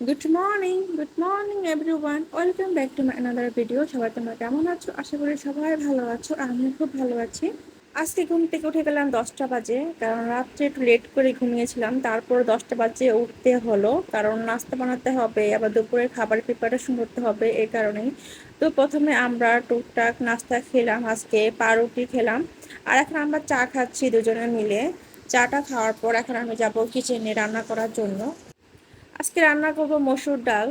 Good morning everyone, welcome back to my another video. সবাই তোমরা কেমন আছো? আশা করি সবাই ভালো আছো, আর আমি খুব ভালো আছি। আজকে ঘুম থেকে উঠে গেলাম 10টা বাজে, কারণ রাত্রে একটু লেট করে ঘুমিয়েছিলাম। তারপর 10টা বাজে উঠতে হলো, কারণ নাস্তা বানাতে হবে, আবার দুপুরের খাবার প্রিপারেশন করতে হবে, এই কারণেই। তো প্রথমে আমরা টুকটাক নাস্তা খেলাম, আজকে পাউরুটি খেলাম। আর এখন আমরা চা খাচ্ছি দুজনে মিলে। চাটা খাওয়ার পর এখন আমি যাব কিচেনে রান্না করার জন্য। আজকে রান্না করব মসুর ডাল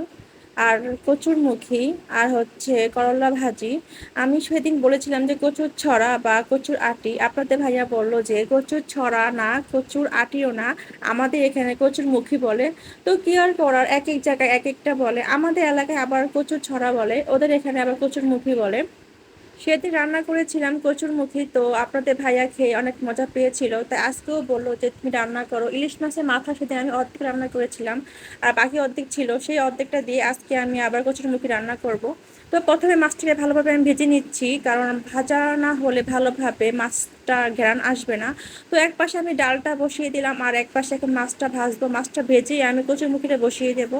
আর কচুরমুখী, আর হচ্ছে করলা ভাজি। আমি সেদিন বলেছিলাম যে কচুর ছড়া বা কচুর আটি, আপনাদের ভাইয়া বলল যে কচুর ছড়া না, কচুর আটিও না, আমাদের এখানে কচুরমুখী বলে। তো কি আর করার, এক এক জায়গায় এক একটা বলে। আমাদের এলাকায় আবার কচুর ছড়া বলে, ওদের এখানে আবার কচুরমুখী বলে। সেদিন রান্না করেছিলাম কচুরমুখী, তো আপনাদের ভাইয়া খেয়ে অনেক মজা পেয়েছিল, তাই আজকেও বললো যে তুমি রান্না করো। ইলিশ মাছের মাথা সেদিন আমি অর্ধেক রান্না করেছিলাম, আর বাকি অর্ধেক ছিল, সেই অর্ধেকটা দিয়ে আজকে আমি আবার কচুরমুখী রান্না করব। তো প্রথমে মাছটাকে ভালোভাবে আমি ভেজে নিচ্ছি, কারণ ভাজা না হলে ভালোভাবে মাছটা ঘ্রাণ আসবে না। তো এক পাশে আমি ডালটা বসিয়ে দিলাম, আর এক পাশে এখন মাছটা ভাজবো। মাছটা ভেজেই আমি কচুরমুখীটা বসিয়ে দেবো।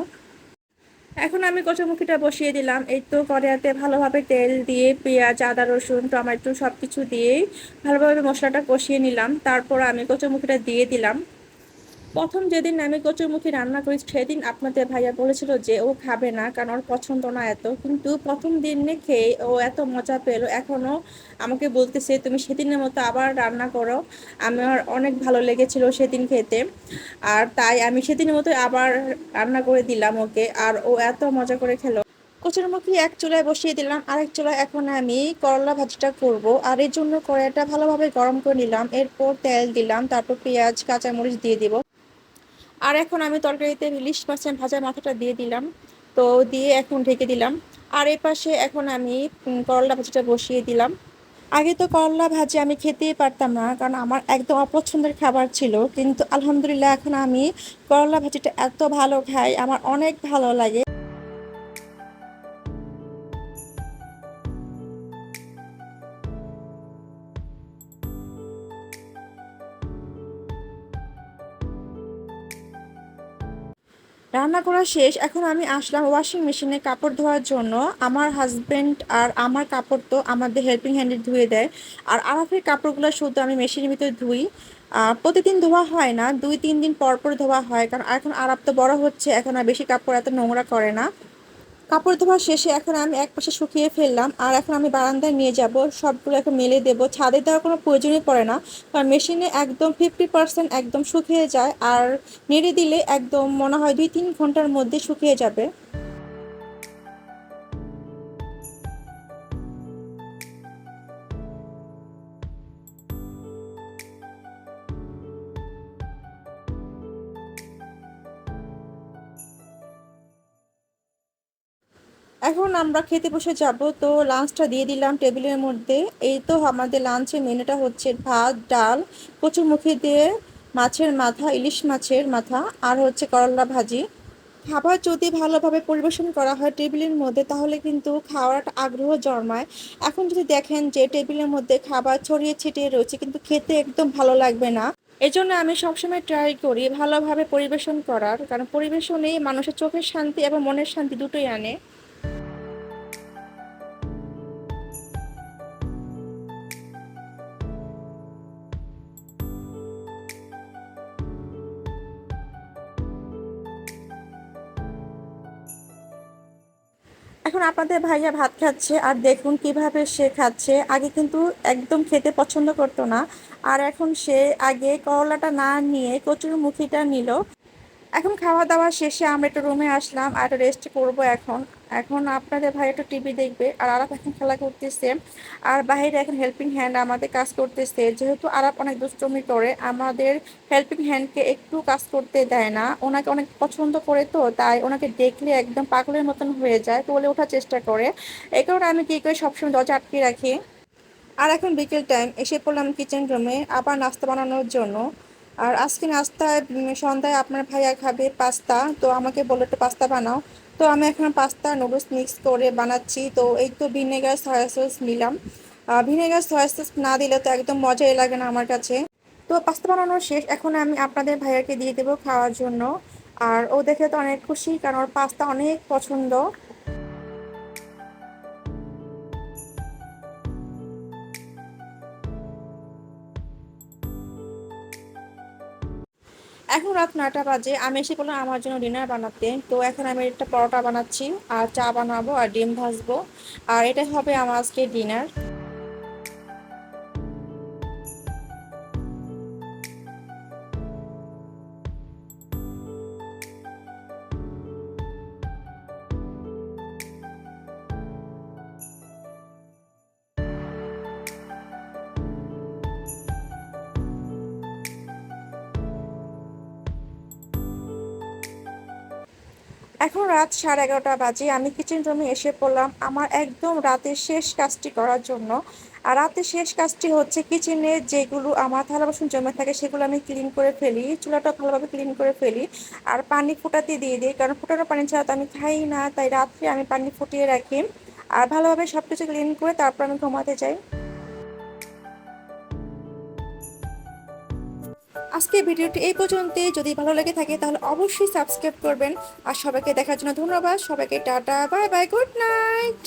এখন আমি কচুরমুখীটা বসিয়ে দিলাম। এই তো কড়াইতে ভালোভাবে তেল দিয়ে পেঁয়াজ, আদা, রসুন, টমেটো সবকিছু দিয়েই ভালোভাবে মশলাটা কষিয়ে নিলাম। তারপর আমি কচুরমুখীটা দিয়ে দিলাম। প্রথম যেদিন আমি কচুরমুখী রান্না করি সেদিন আপনাদের ভাইয়া বলেছিল যে ও খাবে না, কারণ ওর পছন্দ না এত, কিন্তু প্রথম দিনে খেয়ে ও এত মজা পেলো, এখনো আমাকে বলতেছে তুমি সেদিনের মতো আবার রান্না করো। আমার অনেক ভালো লেগেছিল সেদিন খেতে, আর তাই আমি সেদিনের মতো আবার রান্না করে দিলাম ওকে, আর ও এত মজা করে খেলো। কচুরমুখী এক চুলায় বসিয়ে দিলাম, আরেক চুলায় এখন আমি করলা ভাজিটা করব। আর এর জন্য কড়াইটা ভালোভাবে গরম করে নিলাম, এরপর তেল দিলাম, তারপর পেঁয়াজ কাঁচামরিচ দিয়ে দিব। আর এখন আমি তরকারিতে ইলিশ মাছের ভাজা মাথাটা দিয়ে দিলাম। তো দিয়ে এখন ঢেকে দিলাম। আর এ পাশে এখন আমি করলা ভাজিটা বসিয়ে দিলাম। আগে তো করলা ভাজি আমি খেতেই পারতাম না, কারণ আমার একদম অপছন্দের খাবার ছিল, কিন্তু আলহামদুলিল্লাহ এখন আমি করলা ভাজিটা এত ভালো খাই, আমার অনেক ভালো লাগে। রান্না করা শেষ, এখন আমি আসলাম ওয়াশিং মেশিনে কাপড় ধোয়ার জন্য। আমার হাজবেন্ড আর আমার কাপড় তো আমাদের হেল্পিং হ্যান্ডে ধুয়ে দেয়, আর আরাফের কাপড়গুলো শুধু আমি মেশিনের ভিতরে ধুই। প্রতিদিন ধোয়া হয় না, 2-3 দিন পর পর ধোয়া হয়, কারণ এখন আরাফ তো বড় হচ্ছে, এখন আর বেশি কাপড় এত নোংরা করে না। কাপড় ধোয়া শেষে এখন আমি এক পাশে শুকিয়ে ফেললাম, আর এখন আমি বারান্দায় নিয়ে যাব, সবগুলো এখন মেলে দেবো। ছাদে দেওয়ার কোনো প্রয়োজনই পড়ে না, কারণ মেশিনে একদম 50% একদম শুকিয়ে যায়, আর নেড়ে দিলে একদম মনে হয় 2-3 ঘন্টার মধ্যে শুকিয়ে যাবে। এখন আমরা খেতে বসে যাব, তো লাঞ্চটা দিয়ে দিলাম টেবিলের মধ্যে। এই তো আমাদের লাঞ্চের মেনুটা হচ্ছে ভাত, ডাল, কচুরমুখী দিয়ে মাছের মাথা, ইলিশ মাছের মাথা, আর হচ্ছে করলা ভাজি। খাবার যদি ভালোভাবে পরিবেশন করা হয় টেবিলের মধ্যে, তাহলে কিন্তু খাওয়ার একটা আগ্রহ জন্মায়। এখন যদি দেখেন যে টেবিলের মধ্যে খাবার ছড়িয়ে ছিটিয়ে রয়েছে, কিন্তু খেতে একদম ভালো লাগবে না। এজন্য আমি সবসময় ট্রাই করি ভালোভাবে পরিবেশন করার, কারণ পরিবেশনেই মানুষের চোখের শান্তি এবং মনের শান্তি দুটোই আনে। এখন আপনাদের ভাইয়া ভাত খাচ্ছে, আর দেখুন কিভাবে সে খাচ্ছে। আগে কিন্তু একদম খেতে পছন্দ করতো না, আর এখন সে আগে করলাটা না নিয়ে কচুরমুখীটা নিল। এখন খাওয়া দাওয়া শেষে আমরা একটু রুমে আসলাম আর রেস্ট করব এখন। এখন আপনাদের ভাই একটু টিভি দেখবে, আর আরাপ এখন খেলা করতেছে। আর বাইরে এখন হেল্পিং হ্যান্ড আমাদের কাজ করতেছে, যেহেতু আরাপ অনেক দুষ্টুমি করে, আমাদের হেল্পিং হ্যান্ডকে একটু কাজ করতে দেয় না। ওনাকে অনেক পছন্দ করে, তো তাই ওনাকে দেখলে একদম পাগলের মতন হয়ে যায়, তো বলে ওঠার চেষ্টা করে। এই কারণে আমি কি করে সবসময় দরজা আটকে রাখি। আর এখন বিকেল টাইম, এসে পড়লাম কিচেন রুমে আবার নাস্তা বানানোর জন্য। আর আজকে নাস্তায় সন্ধ্যায় আপনার ভাইয়া খাবে পাস্তা, তো আমাকে বললো একটু পাস্তা বানাও। তো আমি এখন পাস্তা নুডলস মিক্স করে বানাচ্ছি। তো এই তো ভিনেগার সয়া সস নিলাম। ভিনেগার সয়া সস না দিলে তো একদম মজাই লাগে না আমার কাছে। তো পাস্তা বানানো শেষ, এখন আমি আপনাদের ভাইয়াকে দিয়ে দেবো খাওয়ার জন্য। আর ও দেখে তো অনেক খুশি, কারণ ওর পাস্তা অনেক পছন্দ। এখন রাত 9টা বাজে, আমি এসে বললাম আমার জন্য ডিনার বানাতে। তো এখন আমি একটা পরোটা বানাচ্ছি, আর চা বানাবো, আর ডিম ভাজবো। আর এটাই হবে আমার আজকে ডিনার। এখন রাত 11:30 বাজে, আমি কিচেন রুমে এসে পড়লাম আমার একদম রাতের শেষ কাজটি করার জন্য। আর রাতের শেষ কাজটি হচ্ছে কিচেনে যেগুলো আমার থালা বাসন জমে থাকে সেগুলো আমি ক্লিন করে ফেলি, চুলাটা ভালোভাবে ক্লিন করে ফেলি। আর পানি ফুটাতে দিয়ে দিই, কারণ ফুটানো পানি ছাড়া তো আমি খাই না, তাই রাত্রে আমি পানি ফুটিয়ে রাখি। আর ভালোভাবে সবকিছু ক্লিন করে তারপর আমি ঘুমাতে যাই। আজকে ভিডিওটি এই পর্যন্তই। যদি ভালো লেগে থাকে তাহলে অবশ্যই সাবস্ক্রাইব করবেন। আর সবাইকে দেখার জন্য ধন্যবাদ। সবাইকে tata, bye bye, good night.